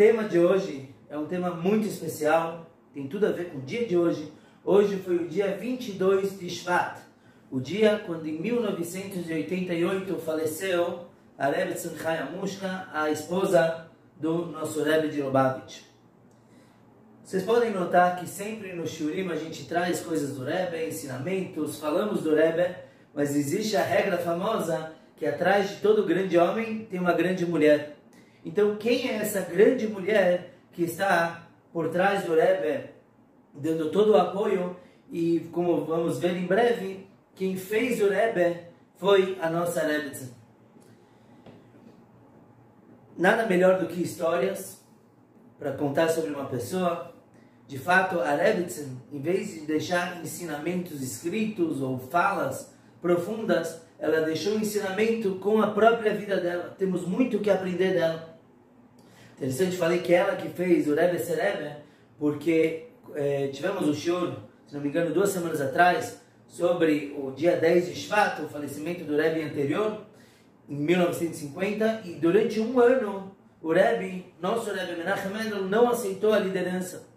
tema de hoje é um tema muito especial, tem tudo a ver com o dia de hoje. Hoje foi o dia 22 de Shvat, o dia quando em 1988 faleceu a Rebbe Chaya Mushka, a esposa do nosso Rebbe de Lubavitch. Vocês podem notar que sempre no Shurim a gente traz coisas do Rebbe, ensinamentos, falamos do Rebbe, mas existe a regra famosa que atrás de todo grande homem tem uma grande mulher. Então quem é essa grande mulher que está por trás do Rebbe, dando todo o apoio? E como vamos ver em breve, quem fez o Rebbe foi a nossa Rebbe. Nada melhor do que histórias para contar sobre uma pessoa. De fato, a Rebbetzin, em vez de deixar ensinamentos escritos ou falas profundas, ela deixou o ensinamento com a própria vida dela. Temos muito o que aprender dela. Interessante, falei que ela que fez o Rebbe ser Rebbe, porque tivemos o shiur, se não me engano, 2 semanas atrás, sobre o dia 10 de Shvat, o falecimento do Rebbe anterior, em 1950, e durante um ano, o Rebbe, nosso Rebbe Menachem Mendel, não aceitou a liderança.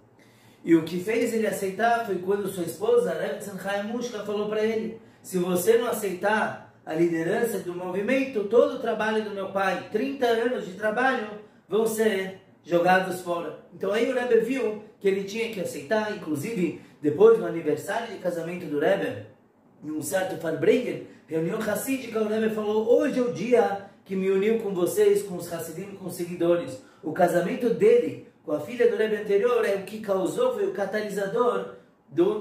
E o que fez ele aceitar foi quando sua esposa, a Rebbe Chaya Mushka, falou para ele: se você não aceitar a liderança do movimento, todo o trabalho do meu pai, 30 anos de trabalho, vão ser jogados fora. Então aí o Rebbe viu que ele tinha que aceitar. Inclusive, depois do aniversário de casamento do Rebbe, em um certo Farbrengen, reunião Hassídica, o Rebbe falou: hoje é o dia que me uniu com vocês, com os Hassidim, com os seguidores. O casamento dele com a filha do Rebbe anterior é o que causou, foi o catalisador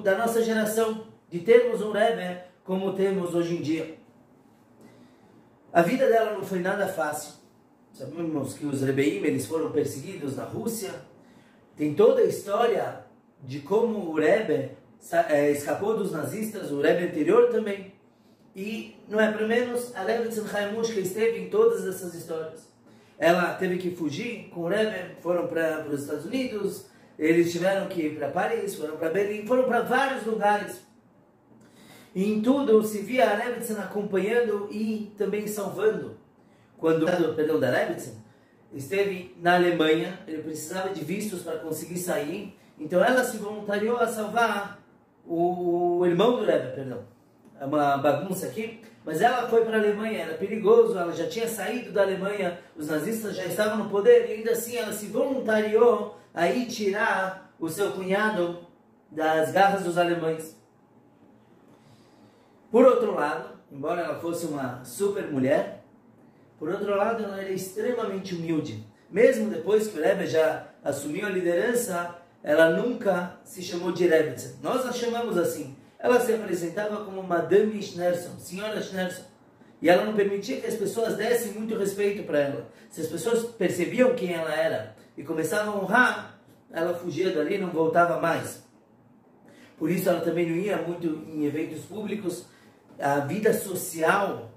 da nossa geração, de termos um Rebbe como temos hoje em dia. A vida dela não foi nada fácil. Sabemos que os Rebbeim, eles foram perseguidos na Rússia. Tem toda a história de como o Rebbe escapou dos nazistas, o Rebbe anterior também. E não é para menos, a Rebbe Chaya Mushka esteve em todas essas histórias. Ela teve que fugir com o Rebbe, foram para os Estados Unidos, eles tiveram que ir para Paris, foram para Berlim, foram para vários lugares. E em tudo se via a Rebbe acompanhando e também salvando. Quando o da Rebbe esteve na Alemanha, ele precisava de vistos para conseguir sair, então ela se voluntariou a salvar o irmão do Rebbe, É uma bagunça aqui, mas ela foi para a Alemanha, era perigoso, ela já tinha saído da Alemanha, os nazistas já estavam no poder, e ainda assim ela se voluntariou a ir tirar o seu cunhado das garras dos alemães. Por outro lado, embora ela fosse uma super mulher, por outro lado ela era extremamente humilde. Mesmo depois que o Rebbe já assumiu a liderança, ela nunca se chamou de Rebbe. Nós a chamamos assim. Ela se apresentava como Madame Schneerson, Senhora Schneerson. E ela não permitia que as pessoas dessem muito respeito para ela. Se as pessoas percebiam quem ela era e começavam a honrar, ela fugia dali e não voltava mais. Por isso ela também não ia muito em eventos públicos. A vida social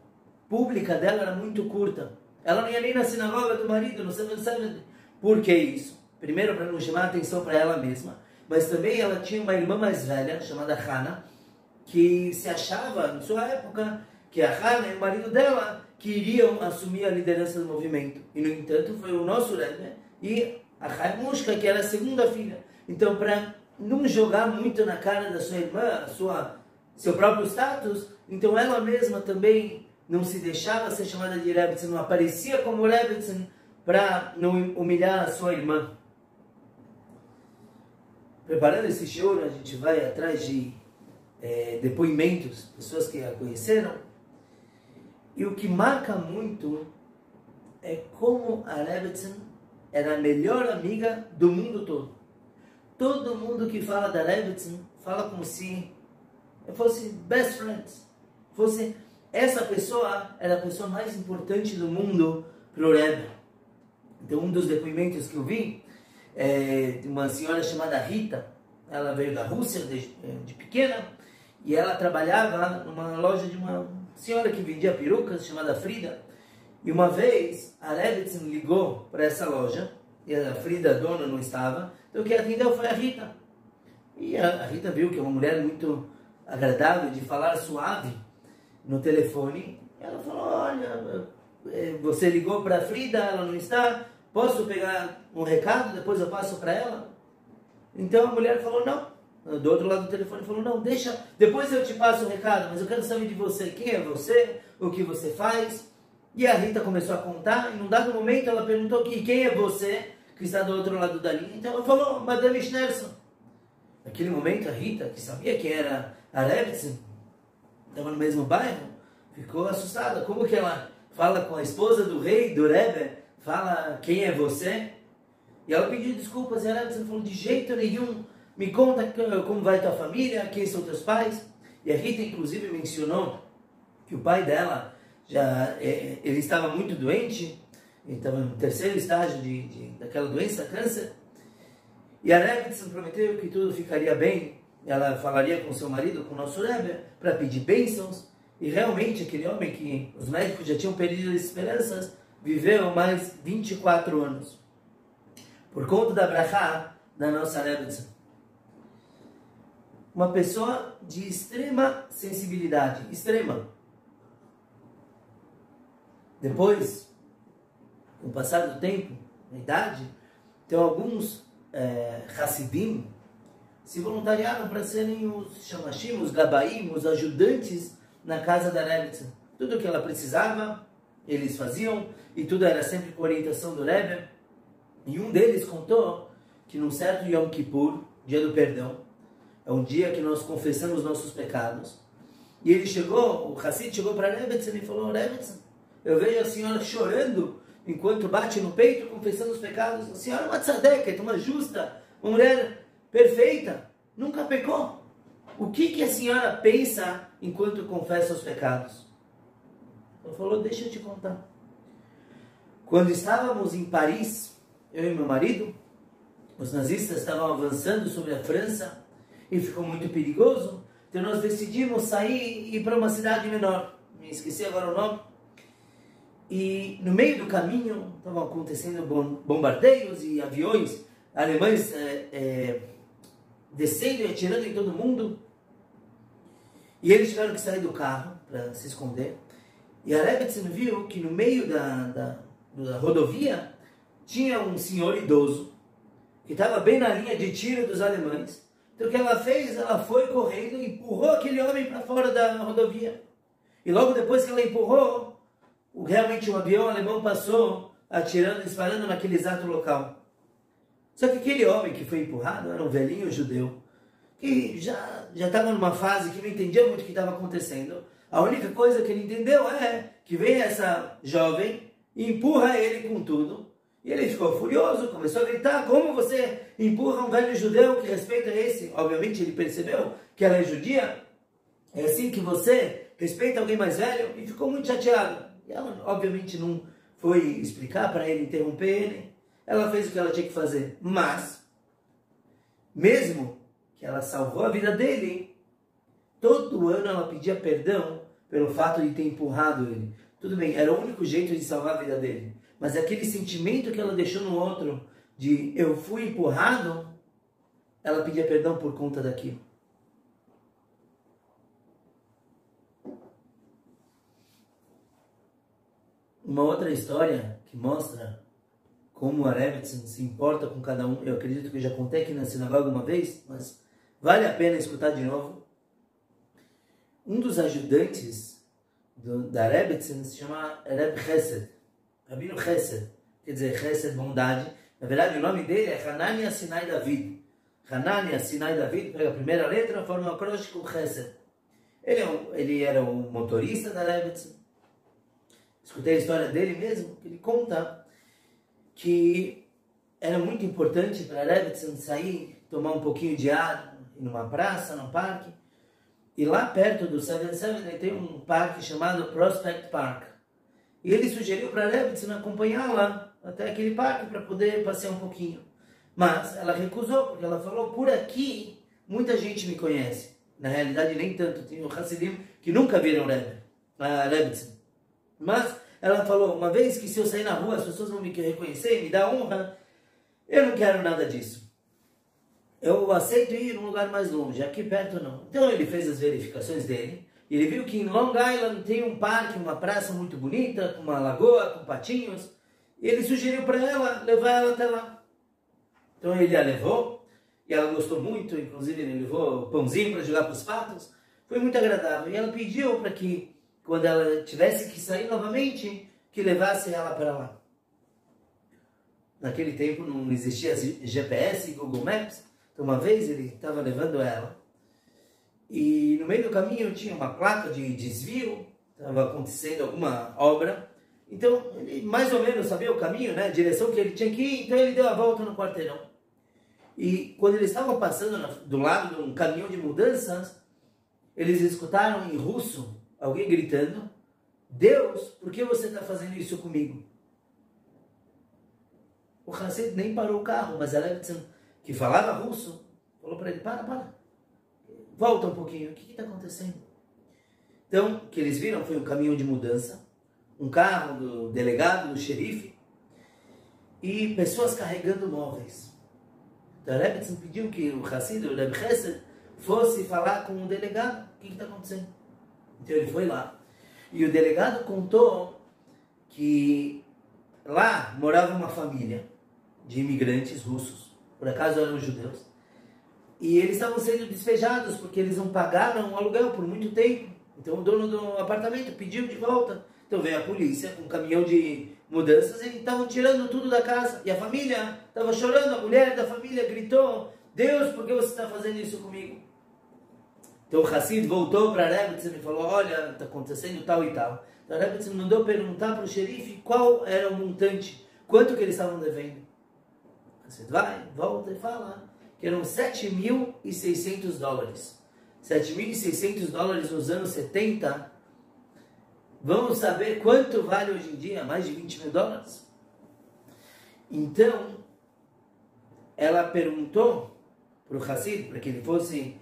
pública dela era muito curta. Ela não ia nem na sinagoga do marido, não sabe por que isso. Primeiro, para não chamar a atenção para ela mesma. Mas também ela tinha uma irmã mais velha, chamada Hannah, que se achava, em sua época, que a Hannah e o marido dela que iriam assumir a liderança do movimento. E, no entanto, foi o nosso Rebbe e a Chaya Mushka, que era a segunda filha. Então, para não jogar muito na cara da sua irmã, seu próprio status, então ela mesma também não se deixava ser chamada de Rebbe, não aparecia como Rebbe para não humilhar a sua irmã. Preparando esse shiur, a gente vai atrás de depoimentos, pessoas que a conheceram. E o que marca muito é como a Rebbetzin era a melhor amiga do mundo todo. Todo mundo que fala da Rebbetzin fala como se fosse best friends. Essa pessoa era a pessoa mais importante do mundo para o Rebbe. Então, um dos depoimentos que eu vi de uma senhora chamada Rita. Ela veio da Rússia de pequena e ela trabalhava numa loja de uma senhora que vendia perucas chamada Frida. E uma vez a Rebbetzin ligou para essa loja e a Frida, a dona, não estava. Então quem atendeu foi a Rita. E a Rita viu que é uma mulher muito agradável, de falar suave no telefone. Ela falou: olha, você ligou para a Frida, ela não está, Posso pegar um recado, depois eu passo para ela? Então a mulher falou, não. Do outro lado do telefone falou, não, deixa, depois eu te passo o recado, mas eu quero saber de você, quem é você, o que você faz. E a Rita começou a contar, e num dado momento ela perguntou quem é você, que está do outro lado da linha. Então ela falou, Madame Schneerson. Naquele momento a Rita, que sabia quem era a Rebbetzin, estava no mesmo bairro, ficou assustada. Como que ela fala com a esposa do rei, do Rebbe, fala quem é você? E ela pediu desculpas, e a Rebbetzin falou, de jeito nenhum, me conta como vai tua família, quem são teus pais. E a Rita inclusive mencionou que o pai dela, ele estava muito doente, ele estava no terceiro estágio daquela doença, câncer. E a Rebbetzin prometeu que tudo ficaria bem. Ela falaria com seu marido, com o nosso Rebbe, para pedir bênçãos. E realmente aquele homem que os médicos já tinham perdido as esperanças, viveu mais 24 anos. Por conta da brachá da nossa Rebbetzin. Uma pessoa de extrema sensibilidade, extrema. Depois, com o passar do tempo, na idade, tem alguns Hassidim se voluntariaram para serem os Shamashim, os Gabaim, os ajudantes na casa da Rebbetzin. Tudo o que ela precisava, eles faziam, e tudo era sempre com orientação do Rebbe. E um deles contou que num certo Yom Kippur, dia do perdão, é um dia que nós confessamos nossos pecados, e ele chegou, o Hassid chegou para a Rebbetzin e falou, Rebbetzin, eu vejo a senhora chorando enquanto bate no peito, confessando os pecados. A senhora é uma tzadeket, uma justa, uma mulher perfeita, nunca pecou. O que a senhora pensa enquanto confessa os pecados? Ele falou, deixa eu te contar. Quando estávamos em Paris, eu e meu marido, os nazistas estavam avançando sobre a França e ficou muito perigoso, então nós decidimos sair e ir para uma cidade menor. Me esqueci agora o nome. E no meio do caminho estavam acontecendo bombardeios e aviões alemães descendo e atirando em todo mundo. E eles tiveram que sair do carro para se esconder. E a Rebbetzin viu que no meio da rodovia tinha um senhor idoso que estava bem na linha de tiro dos alemães. Então o que ela fez? Ela foi correndo e empurrou aquele homem para fora da rodovia. E logo depois que ela empurrou, realmente um avião alemão passou atirando, disparando naquele exato local. Só que aquele homem que foi empurrado era um velhinho judeu que já estava numa fase que não entendia muito o que estava acontecendo. A única coisa que ele entendeu é que vem essa jovem e empurra ele com tudo. E ele ficou furioso, começou a gritar, como você empurra um velho judeu, que respeito é esse? Obviamente ele percebeu que ela é judia. É assim que você respeita alguém mais velho? E ficou muito chateado. E ela, obviamente, não foi explicar para ele, interromper ele. Ela fez o que ela tinha que fazer. Mas, mesmo que ela salvou a vida dele, todo ano ela pedia perdão pelo fato de ter empurrado ele. Tudo bem, era o único jeito de salvar a vida dele. Mas aquele sentimento que ela deixou no outro, de eu fui empurrado, ela pedia perdão por conta daquilo. Uma outra história que mostra como a Rebbetzin se importa com cada um, eu acredito que eu já contei aqui na sinagoga uma vez, mas vale a pena escutar de novo. Um dos ajudantes da Rebbetzin se chama Reb Chesed, Rabino Chesed, quer dizer, Chesed, bondade. Na verdade, o nome dele é Hanania Sinai David. Hanania Sinai David, pega a primeira letra, forma um acróstico com Chesed. Ele era o motorista da Rebbetzin. Escutei a história dele mesmo, que ele conta que era muito importante para a Rebbetzin sair, tomar um pouquinho de ar, ir numa praça, num parque. E lá perto do 77 tem um parque chamado Prospect Park. E ele sugeriu para a Rebbetzin acompanhá-la até aquele parque para poder passear um pouquinho. Mas ela recusou, porque ela falou, por aqui muita gente me conhece. Na realidade nem tanto, tem o Hassidim que nunca viram a Rebbetzin. Mas ela falou, uma vez que se eu sair na rua as pessoas vão me reconhecer, me dar honra, eu não quero nada disso. Eu aceito ir num lugar mais longe, aqui perto não. Então ele fez as verificações dele, e ele viu que em Long Island tem um parque, uma praça muito bonita, com uma lagoa, com patinhos, E ele sugeriu para ela levar ela até lá. Então ele a levou, e ela gostou muito, inclusive ele levou pãozinho para jogar para os patos. Foi muito agradável. E ela pediu para que, quando ela tivesse que sair novamente, que levasse ela para lá. Naquele tempo não existia GPS e Google Maps. Então uma vez ele estava levando ela. E no meio do caminho tinha uma placa de desvio. Estava acontecendo alguma obra. Então, ele mais ou menos sabia o caminho, né? A direção que ele tinha que ir. Então ele deu a volta no quarteirão. E quando eles estavam passando do lado de um caminhão de mudanças, eles escutaram em russo alguém gritando: Deus, por que você está fazendo isso comigo? O Hassid nem parou o carro, mas a Levitzin, que falava russo, falou para ele: para, volta um pouquinho, o que está acontecendo? Então, o que eles viram foi um caminhão de mudança, um carro do delegado, do xerife, e pessoas carregando móveis. Então a Levitzin pediu que o Hassid, o Reb Chesed, fosse falar com o delegado: o que está acontecendo? Então ele foi lá, e o delegado contou que lá morava uma família de imigrantes russos, por acaso eram judeus, e eles estavam sendo despejados porque eles não pagaram o aluguel por muito tempo. Então o dono do apartamento pediu de volta. Então veio a polícia com um caminhão de mudanças e estavam tirando tudo da casa. E a família estava chorando, a mulher da família gritou: Deus, por que você está fazendo isso comigo? Então o Hassid voltou para a Levitzin e falou: olha, está acontecendo tal e tal. Então a Levitzin mandou perguntar para o xerife qual era o montante, quanto que eles estavam devendo. Você vai, volta e fala que eram $7.600. $7.600 nos anos 70. Vamos saber quanto vale hoje em dia? Mais de $20 mil. Então, ela perguntou para o Hassid, para que ele fosse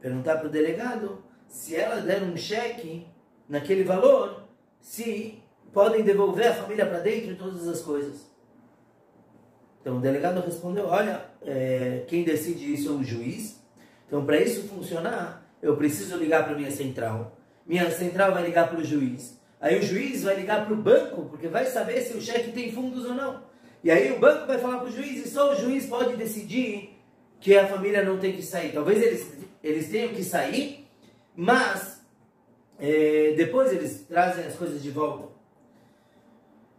perguntar para o delegado, se ela der um cheque naquele valor, se podem devolver a família para dentro e todas as coisas. Então o delegado respondeu: olha, quem decide isso é o juiz. Então para isso funcionar, eu preciso ligar para a minha central. Minha central vai ligar para o juiz. Aí o juiz vai ligar para o banco, porque vai saber se o cheque tem fundos ou não. E aí o banco vai falar para o juiz, e só o juiz pode decidir que a família não tem que sair. Talvez eles tenham que sair, mas depois eles trazem as coisas de volta.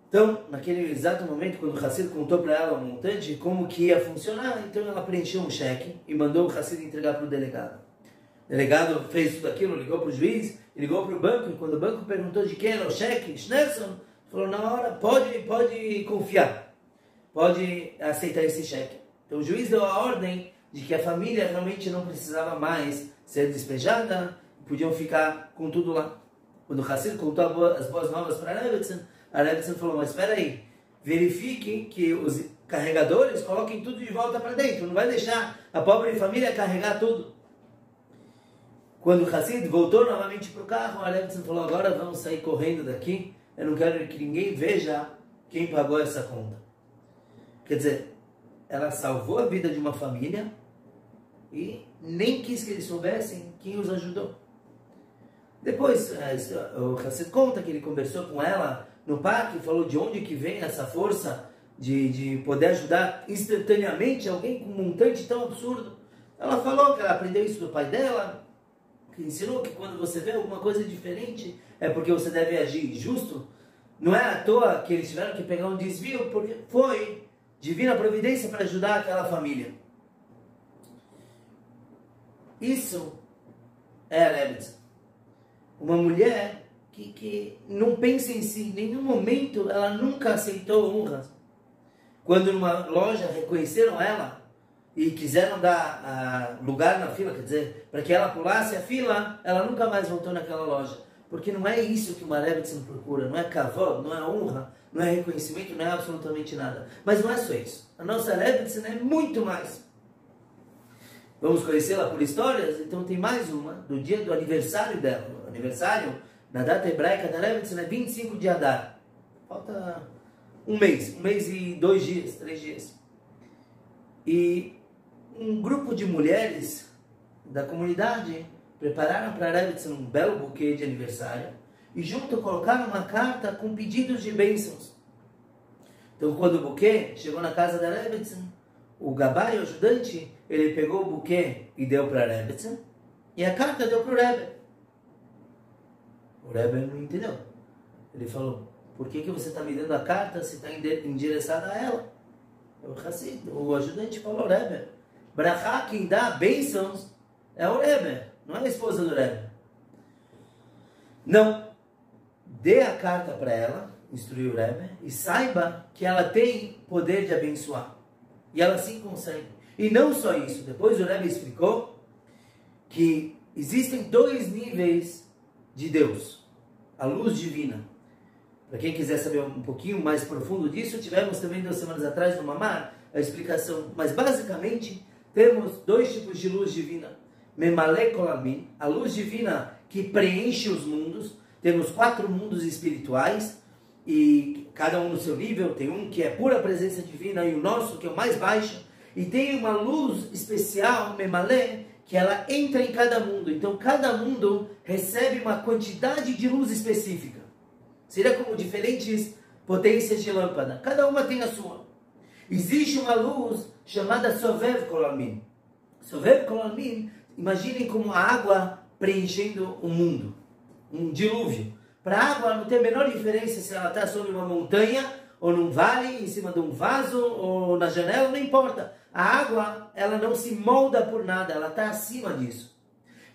Então, naquele exato momento, quando o Hassid contou para ela o montante, como que ia funcionar, então ela preencheu um cheque e mandou o Hassid entregar para o delegado. O delegado fez tudo aquilo, ligou para o juiz, ligou para o banco, e quando o banco perguntou de quem era o cheque, Schneerson falou: na hora, pode confiar, pode aceitar esse cheque. Então o juiz deu a ordem de que a família realmente não precisava mais ser despejada, podiam ficar com tudo lá. Quando o Hassid contou as boas novas para a Levitzin falou: mas espera aí, verifiquem que os carregadores coloquem tudo de volta para dentro, não vai deixar a pobre família carregar tudo. Quando o Hassid voltou novamente para o carro, a Levitzin falou: agora vamos sair correndo daqui, eu não quero que ninguém veja quem pagou essa conta. Quer dizer, ela salvou a vida de uma família e nem quis que eles soubessem quem os ajudou. Depois, o Hassid conta que ele conversou com ela no parque e falou de onde que vem essa força de poder ajudar instantaneamente alguém com um montante tão absurdo. Ela falou que ela aprendeu isso do pai dela, que ensinou que quando você vê alguma coisa diferente, é porque você deve agir justo. Não é à toa que eles tiveram que pegar um desvio, porque foi divina providência para ajudar aquela família. Isso é a Levitzin. Uma mulher que não pensa em si, em nenhum momento ela nunca aceitou honras. Quando numa loja reconheceram ela e quiseram dar lugar na fila, quer dizer, para que ela pulasse a fila, ela nunca mais voltou naquela loja. Porque não é isso que uma Levitzin procura, não é kavod, não é honra, não é reconhecimento, não é absolutamente nada. Mas não é só isso. A nossa Levitzin é muito mais. Vamos conhecê-la por histórias? Então tem mais uma, do dia do aniversário dela. O aniversário, na data hebraica da Levitzin, é 25 de Adar. Falta um mês e 2 dias, 3 dias. E um grupo de mulheres da comunidade prepararam para a Levitzin um belo buquê de aniversário e junto colocaram uma carta com pedidos de bênçãos. Então, quando o buquê chegou na casa da Rebbetzin, o Gabai, o ajudante, ele pegou o buquê e deu para a Rebbetzin, e a carta deu para o Rebbe. O Rebbe não entendeu. Ele falou, por que você está me dando a carta se está endereçada a ela? O ajudante falou, Rebbe, Brachá, quem dá bênçãos, é o Rebbe, não é a esposa do Rebbe. Não, dê a carta para ela, instruiu o Rebbe, e saiba que ela tem poder de abençoar. E ela sim consegue. E não só isso, depois o Rebbe explicou que existem 2 níveis de Deus. A luz divina. Para quem quiser saber um pouquinho mais profundo disso, tivemos também 2 semanas atrás no Mamar a explicação. Mas basicamente temos 2 tipos de luz divina. Memale Kolamin, a luz divina que preenche os mundos. Temos 4 mundos espirituais e cada um no seu nível. Tem um que é pura presença divina e o nosso que é o mais baixo. E tem uma luz especial, Memale, que ela entra em cada mundo. Então cada mundo recebe uma quantidade de luz específica. Seria como diferentes potências de lâmpada. Cada uma tem a sua. Existe uma luz chamada Sovev Kolamin. Sovev Kolamin, imaginem como a água preenchendo o mundo. Um dilúvio. Para a água não tem a menor diferença se ela está sobre uma montanha, ou num vale, em cima de um vaso, ou na janela, não importa. A água, ela não se molda por nada, ela está acima disso.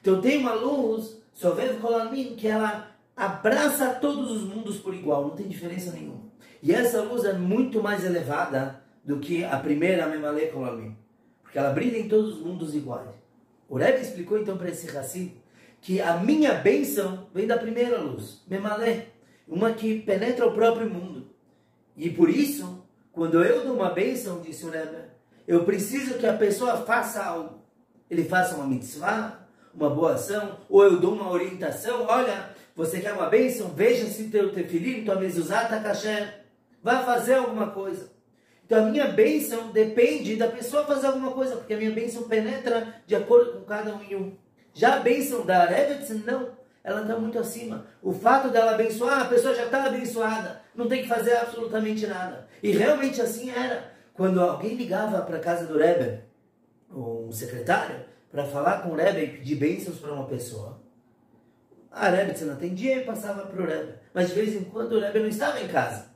Então tem uma luz, Sovev Kolamin, que ela abraça todos os mundos por igual, não tem diferença nenhuma. E essa luz é muito mais elevada do que a primeira Memale Kolamin, porque ela brilha em todos os mundos iguais. O Rebbe explicou então para esse Hassid que a minha bênção vem da primeira luz, Memale, uma que penetra o próprio mundo. E por isso, quando eu dou uma bênção, disse o Rebbe, eu preciso que a pessoa faça algo. Ele faça uma mitzvah, uma boa ação, ou eu dou uma orientação, olha, você quer uma bênção? Veja se teu tefilim, tua mezuzá está kasher. Vá fazer alguma coisa. Então a minha bênção depende da pessoa fazer alguma coisa, porque a minha bênção penetra de acordo com cada um e um. Já a bênção da Rebbetzin, não. Ela está muito acima. O fato dela abençoar, a pessoa já está abençoada. Não tem que fazer absolutamente nada. E realmente assim era. Quando alguém ligava para a casa do Rebbe, um secretário, para falar com o Rebbe e pedir bênçãos para uma pessoa, a Rebbetzin atendia e passava para o Rebbe. Mas de vez em quando o Rebbe não estava em casa.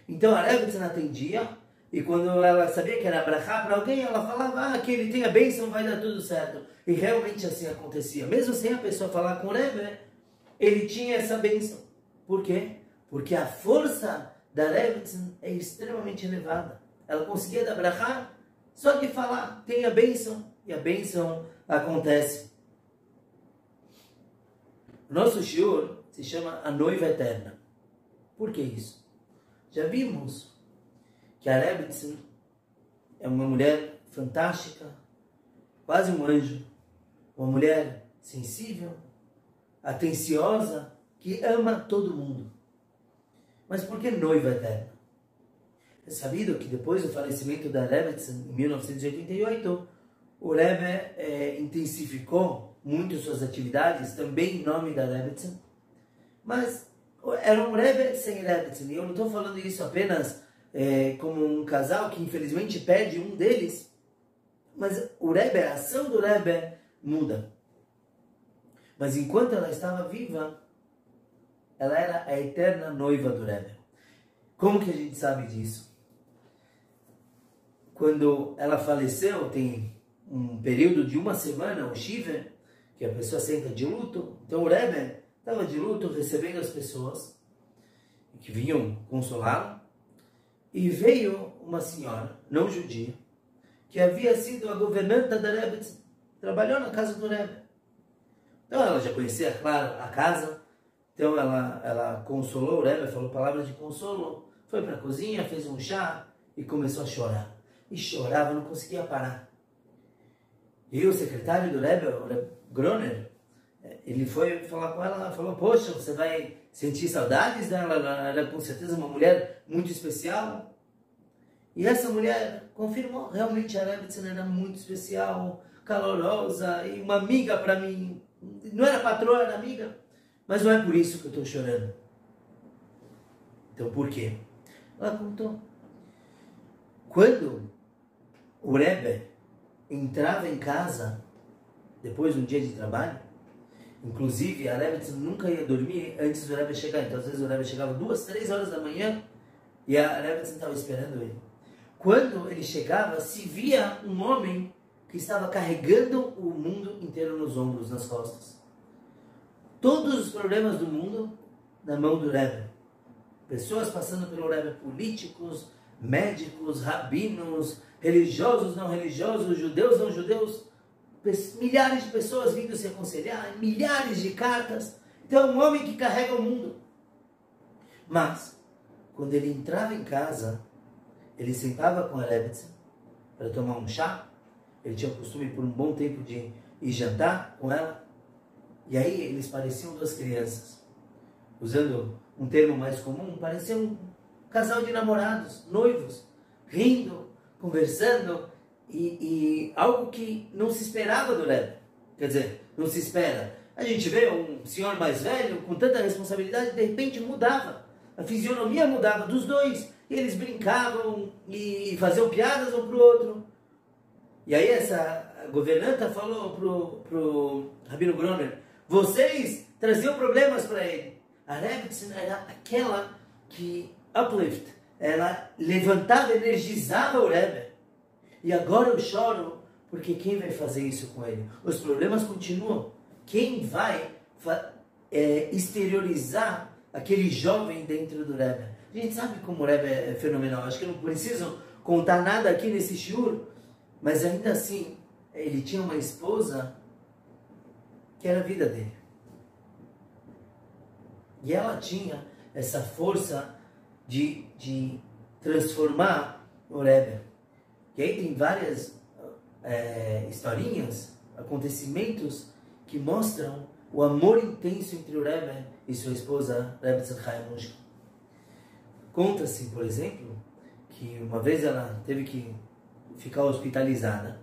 Então a Rebbetzin atendia, e quando ela sabia que era brachá para alguém, ela falava, que ele tem a bênção, vai dar tudo certo. E realmente assim acontecia. Mesmo sem a pessoa falar com o Rebbe, ele tinha essa bênção. Por quê? Porque a força da Rebbetzin é extremamente elevada. Ela conseguia dar brachá só de falar, tem a bênção, e a bênção acontece. Nosso shiur se chama A Noiva Eterna. Por que isso? Já vimos que a Rebbetzin é uma mulher fantástica, quase um anjo, uma mulher sensível, atenciosa, que ama todo mundo. Mas por que noiva eterna? É sabido que depois do falecimento da Rebbetzin, em 1988, o Rebbe intensificou muito suas atividades, também em nome da Rebbetzin. Mas era um Rebbe sem Rebbetzin. E eu não estou falando isso apenas como um casal que infelizmente perde um deles. Mas o Rebbe, a ação do Rebbe muda. Mas enquanto ela estava viva, ela era a eterna noiva do Rebbe. Como que a gente sabe disso? Quando ela faleceu, tem um período de 1 semana, o Shiva, que a pessoa senta de luto. Então o Rebbe estava de luto, recebendo as pessoas que vinham consolá-lo. E veio uma senhora, não judia, que havia sido a governanta da Rebbetzin, trabalhou na casa do Rebbe. Então ela já conhecia, claro, a casa. Então ela consolou o Rebbe, falou palavras de consolo, foi para a cozinha, fez um chá e começou a chorar. E chorava, não conseguia parar. E o secretário do Rebbe, o Rebbe Groner, ele foi falar com ela, falou, poxa, você vai sentir saudades dela? Ela era com certeza uma mulher muito especial. E essa mulher confirmou, realmente a Rebbetzin era muito especial, calorosa e uma amiga para mim. Não era patroa, era amiga. Mas não é por isso que eu estou chorando. Então por quê? Ela contou quando o Rebbe entrava em casa, depois de um dia de trabalho, inclusive a Rebbe nunca ia dormir antes do Rebbe chegar, então às vezes o Rebbe chegava 2, 3 horas da manhã e a Rebbe estava esperando ele. Quando ele chegava, se via um homem que estava carregando o mundo inteiro nos ombros, nas costas. Todos os problemas do mundo na mão do Rebbe. Pessoas passando pelo Rebbe, políticos, médicos, rabinos, religiosos, não religiosos, judeus, não judeus, milhares de pessoas vindo se aconselhar, milhares de cartas. Então é um homem que carrega o mundo. Mas, quando ele entrava em casa, ele sentava com a Rebbetzin para tomar um chá. Ele tinha o costume por um bom tempo de ir jantar com ela. E aí eles pareciam duas crianças. Usando um termo mais comum, pareciam um casal de namorados, noivos, rindo, conversando, e algo que não se esperava do Rebbe. Quer dizer, não se espera. A gente vê um senhor mais velho, com tanta responsabilidade, de repente mudava. A fisionomia mudava dos dois. E eles brincavam e faziam piadas um para o outro. E aí essa governanta falou pro Rabino Groner, vocês traziam problemas para ele. A Rebbetzin era aquela que uplift, ela levantava, energizava o Rebbe. E agora eu choro, porque quem vai fazer isso com ele? Os problemas continuam. Quem vai exteriorizar aquele jovem dentro do Rebbe? A gente sabe como o Rebbe é fenomenal. Acho que eu não preciso contar nada aqui nesse shiur, mas ainda assim, ele tinha uma esposa que era a vida dele. E ela tinha essa força de transformar o Rebbe. E aí tem várias historinhas, acontecimentos que mostram o amor intenso entre o Rebbe e sua esposa, Rebbetzin Chaim Mushka. Conta-se, por exemplo, que uma vez ela teve que ficar hospitalizada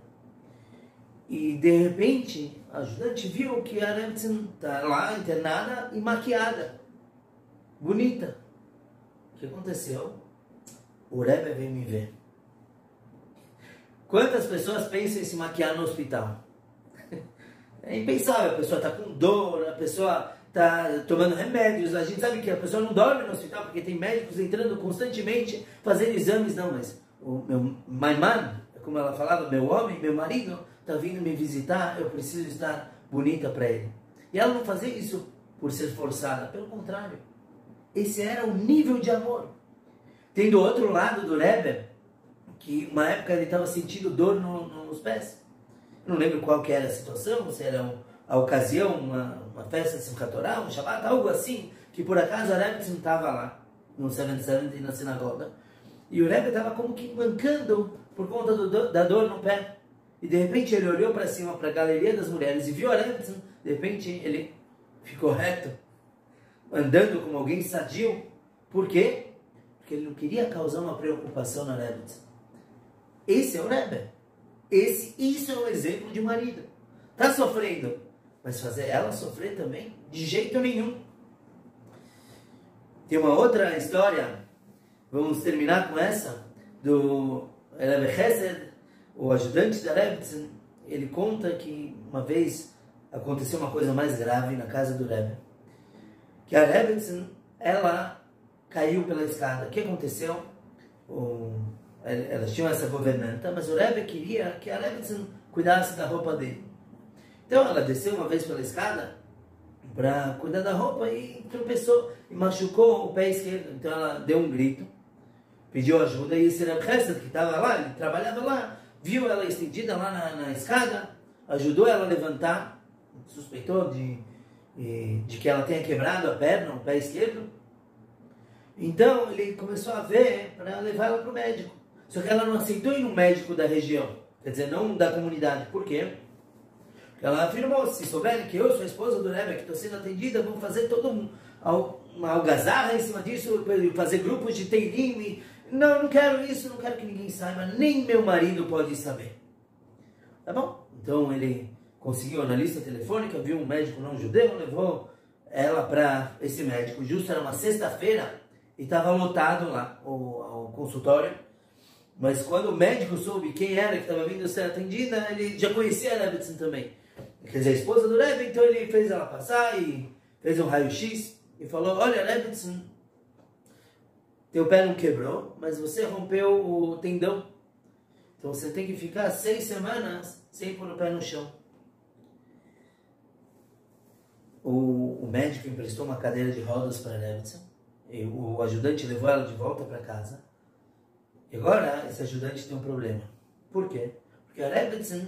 e de repente a ajudante viu que a Rebbetzin está lá internada e maquiada, bonita. O que aconteceu? O Rebbe veio me ver. Quantas pessoas pensam em se maquiar no hospital? É impensável, a pessoa está com dor, a pessoa está tomando remédios, a gente sabe que a pessoa não dorme no hospital porque tem médicos entrando constantemente fazendo exames. Não, mas o meu my man, como ela falava, meu homem, meu marido está vindo me visitar, eu preciso estar bonita para ele. E ela não fazia isso por ser forçada, pelo contrário, esse era o nível de amor. Tem do outro lado do Rebbe, que uma época ele estava sentindo dor nos pés. Eu não lembro qual que era a situação, se era a ocasião, uma festa de Simchat Torah, um Shabbat, algo assim, que por acaso a Rebbe não estava lá, no 770 na sinagoga, e o Rebbe estava como que mancando por conta da dor no pé. E de repente ele olhou para cima, para a galeria das mulheres, e viu a Rebbe, de repente ele ficou reto, andando como alguém sadio. Por quê? Porque ele não queria causar uma preocupação na Rebbe. Esse é o Rebbe. Isso é um exemplo de marido. Está sofrendo, mas fazer ela sofrer também? De jeito nenhum. Tem uma outra história, vamos terminar com essa, do Rebbe Chesed, o ajudante da Rebbetzin. Ele conta que uma vez aconteceu uma coisa mais grave na casa do Rebbe. Que a Rebbetzin, ela caiu pela escada. O que aconteceu? Elas tinham essa governanta, mas o Rebbe queria que a Rebbetzin cuidasse da roupa dele. Então ela desceu uma vez pela escada para cuidar da roupa e tropeçou e machucou o pé esquerdo. Então ela deu um grito, pediu ajuda, e esse Rebbe Chesed, que estava lá, ele trabalhava lá, viu ela estendida lá na escada, ajudou ela a levantar, suspeitou de que ela tenha quebrado a perna, o pé esquerdo. Então ele começou a ver para levar ela para o médico. Só que ela não aceitou ir no médico da região, quer dizer, não da comunidade. Por quê? Porque ela afirmou, se souberem que eu sou a esposa do Rebbe, que estou sendo atendida, vão fazer toda uma algazarra em cima disso, fazer grupos de teilim. Não, eu não quero isso, não quero que ninguém saiba, nem meu marido pode saber. Tá bom? Então ele conseguiu na lista telefônica, viu um médico não judeu, levou ela para esse médico. Justo era uma sexta-feira e estava lotado lá o consultório. Mas quando o médico soube quem era que estava vindo ser atendida, ele já conhecia a Rebbetzin também. Quer dizer, a esposa do Rebbe, então ele fez ela passar e fez um raio-x e falou, olha, Rebbetzin, teu pé não quebrou, mas você rompeu o tendão. Então você tem que ficar 6 semanas sem pôr o pé no chão. O médico emprestou uma cadeira de rodas para a Rebbetzin. O ajudante levou ela de volta para casa. E agora esse ajudante tem um problema. Por quê? Porque a Rebbetzin,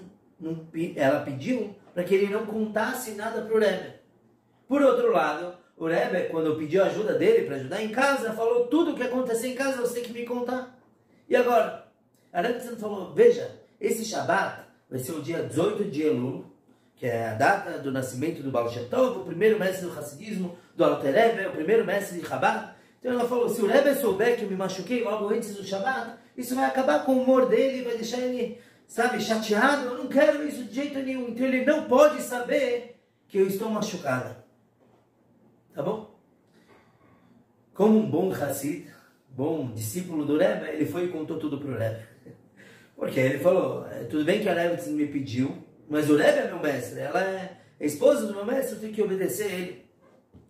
ela pediu para que ele não contasse nada para o Rebbe. Por outro lado, o Rebbe, quando pediu ajuda dele para ajudar em casa, falou tudo o que aconteceu em casa, você tem que me contar. E agora? A Rebbetzin falou, veja, esse Shabbat vai ser o dia 18 de Elul, que é a data do nascimento do Baal Shem Tov, o primeiro mestre do Hassidismo, do Alter Rebbe, o primeiro mestre de Chabad. Então ela falou, se o Rebbe souber que eu me machuquei logo antes do Shabbat, isso vai acabar com o humor dele, vai deixar ele, sabe, chateado. Eu não quero isso de jeito nenhum. Então ele não pode saber que eu estou machucada. Tá bom? Como um bom Hassid, bom discípulo do Rebbe, ele foi e contou tudo para o Rebbe. Porque ele falou, tudo bem que a Rebbe me pediu, mas o Rebbe é meu mestre, ela é a esposa do meu mestre, eu tenho que obedecer a ele.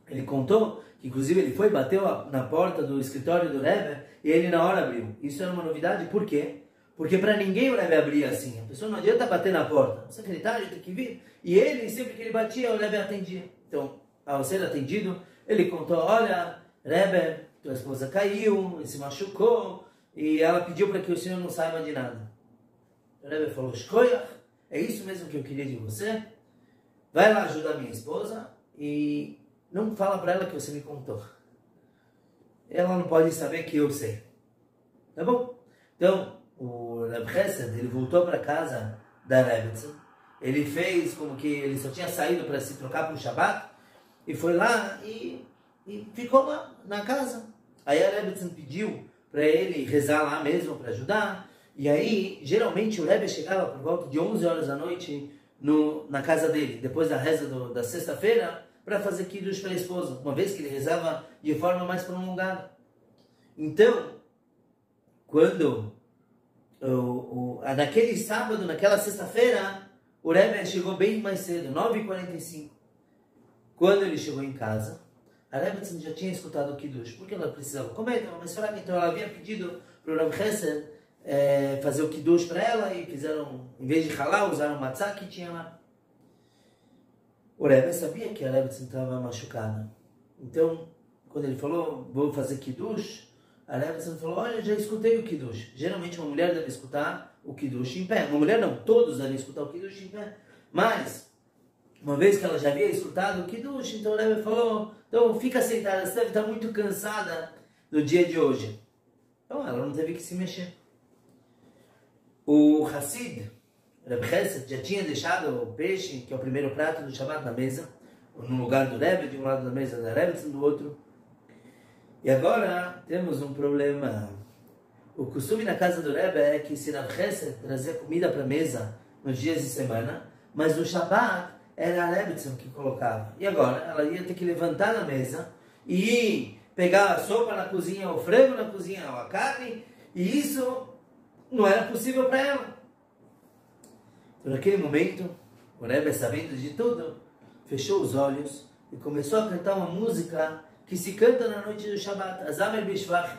Ele contou que, inclusive, ele foi, bateu na porta do escritório do Rebbe e ele na hora abriu. Isso era uma novidade, por quê? Porque para ninguém o Rebbe abria assim. A pessoa não adianta bater na porta. O secretário tem que vir. E ele, sempre que ele batia, o Rebbe atendia. Então, ao ser atendido, ele contou, olha, Rebbe, tua esposa caiu, se machucou, e ela pediu para que o senhor não saiba de nada. O Rebbe falou, Shkoyach, é isso mesmo que eu queria de você? Vai lá ajudar minha esposa e não fala para ela que você me contou. Ela não pode saber que eu sei. Tá bom? Então, o Reb Chesed, ele voltou para casa da Rebbetzin. Ele fez como que ele só tinha saído para se trocar para o Shabbat. E foi lá e ficou lá na casa. Aí a Rebbetzin pediu para ele rezar lá mesmo para ajudar. E aí, geralmente, o Rebbe chegava por volta de 11 horas da noite na casa dele, depois da reza da sexta-feira, para fazer kiddush para a esposa, uma vez que ele rezava de forma mais prolongada. Então, quando naquele sábado, naquela sexta-feira, o Rebbe chegou bem mais cedo, 9h45. Quando ele chegou em casa, a Rebbe já tinha escutado o kiddush, porque ela precisava comer, mas então ela havia pedido para o Reb Chesed fazer o kiddush para ela, e fizeram, em vez de halal, usaram matzah que tinha lá. O Rebbe sabia que a Rebbe estava machucada. Então, quando ele falou, vou fazer kiddush, a Rebbe falou, olha, já escutei o kiddush. Geralmente uma mulher deve escutar o kiddush em pé. Uma mulher não, todos devem escutar o kiddush em pé. Mas, uma vez que ela já havia escutado o kiddush, então o Rebbe falou, então fica sentada, você deve estar muito cansada no dia de hoje. Então ela não teve que se mexer. O Hassid, Reb Chesed, já tinha deixado o peixe, que é o primeiro prato do Shabbat, na mesa, no lugar do Rebbe, de um lado da mesa da Rebbe, do outro. E agora temos um problema. O costume na casa do Rebbe é que se Reb Chesed trazia comida para a mesa nos dias de semana, mas no Shabbat era a Rebbe que colocava. E agora ela ia ter que levantar na mesa e pegar a sopa na cozinha, o frango na cozinha, a carne, e isso não era possível para ela. Então, naquele momento, o Rebbe, sabendo de tudo, fechou os olhos e começou a cantar uma música que se canta na noite do Shabbat, Azamer Bishvach.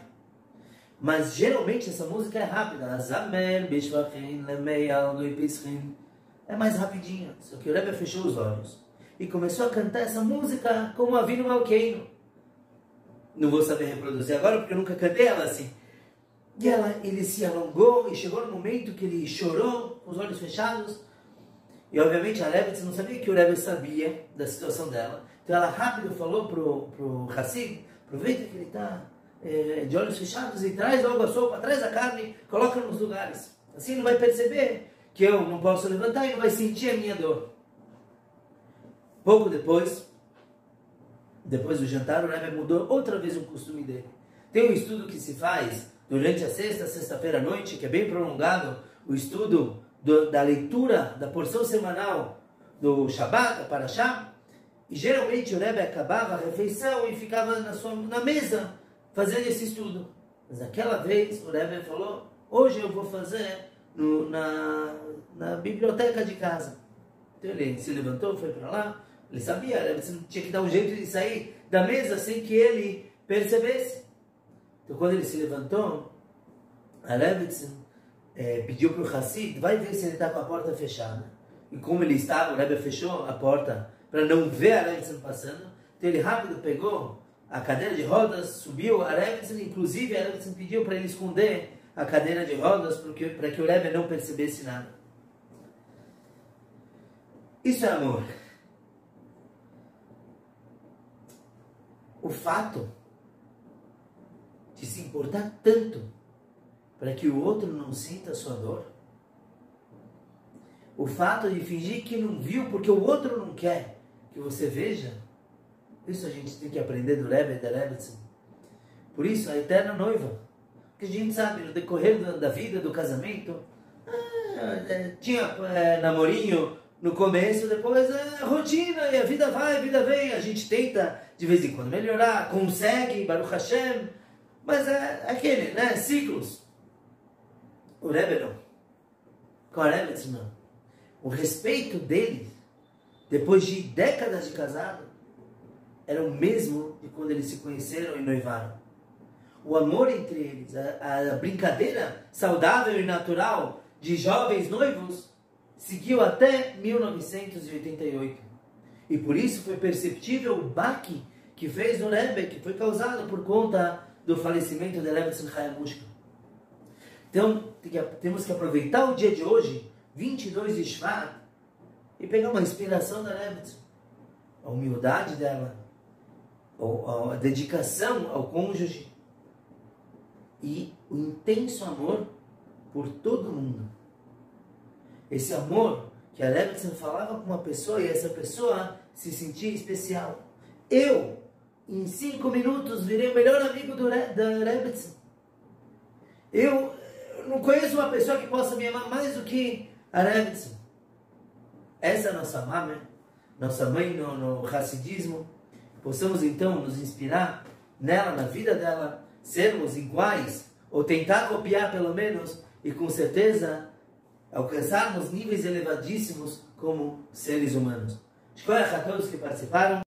Mas geralmente essa música é rápida, Azamer Bishvachin Lemeyal Loipischin. É mais rapidinha. Só que o Rebbe fechou os olhos e começou a cantar essa música como Avinu Malkeinu. Não vou saber reproduzir agora porque eu nunca cantei ela assim. E ele se alongou e chegou no momento que ele chorou, com os olhos fechados. E obviamente a Rebbe não sabia que o Rebbe sabia da situação dela. Então ela rápido falou pro Hassid, aproveita que ele está de olhos fechados e traz logo a sopa, traz a carne, coloca nos lugares. Assim ele não vai perceber que eu não posso levantar e não vai sentir a minha dor. Pouco depois do jantar, o Rebbe mudou outra vez o costume dele. Tem um estudo que se faz durante a sexta-feira à noite, que é bem prolongado, o estudo da leitura da porção semanal do Shabbat, da Parashá, e geralmente o Rebbe acabava a refeição e ficava na mesa fazendo esse estudo. Mas naquela vez o Rebbe falou, hoje eu vou fazer na biblioteca de casa. Então ele se levantou, foi para lá, ele sabia, você tinha que dar um jeito de sair da mesa sem que ele percebesse. Então quando ele se levantou, a Rebbetzin pediu para o Hassid, vai ver se ele está com a porta fechada. E como ele estava, o Rebbe fechou a porta para não ver a Rebbetzin passando. Então ele rápido pegou a cadeira de rodas, subiu a Rebbetzin, inclusive a Rebbetzin pediu para ele esconder a cadeira de rodas para que o Rebbe não percebesse nada. Isso é amor. O fato de se importar tanto para que o outro não sinta a sua dor. O fato de fingir que não viu porque o outro não quer que você veja. Isso a gente tem que aprender do Rebbe e da Rebbetzin. Por isso, a eterna noiva. Porque a gente sabe, no decorrer da vida, do casamento, tinha namorinho no começo, depois rotina, e a vida vai, a vida vem. A gente tenta, de vez em quando, melhorar, consegue, Baruch Hashem, mas é aquele, né, ciclos. O Rebbe não. Com a Rebbetzin não. O respeito deles, depois de décadas de casado, era o mesmo de quando eles se conheceram e noivaram. O amor entre eles, a brincadeira saudável e natural de jovens noivos, seguiu até 1988. E por isso foi perceptível o baque que fez no Rebbe, que foi causado por conta do falecimento de Rebbetzin Hayamushka. Então, temos que aproveitar o dia de hoje, 22 de Shvat, e pegar uma inspiração da Rebbetzin. A humildade dela, a dedicação ao cônjuge e o intenso amor por todo mundo. Esse amor que a Rebbetzin falava com uma pessoa e essa pessoa se sentia especial. Eu, em 5 minutos, virei o melhor amigo da Rebbetzin. Eu não conheço uma pessoa que possa me amar mais do que a Rebbetzin. Essa é a nossa mãe, nossa mãe no Hassidismo. Possamos então nos inspirar nela, na vida dela, sermos iguais, ou tentar copiar pelo menos, e com certeza alcançarmos níveis elevadíssimos como seres humanos. Escolha a todos que participaram.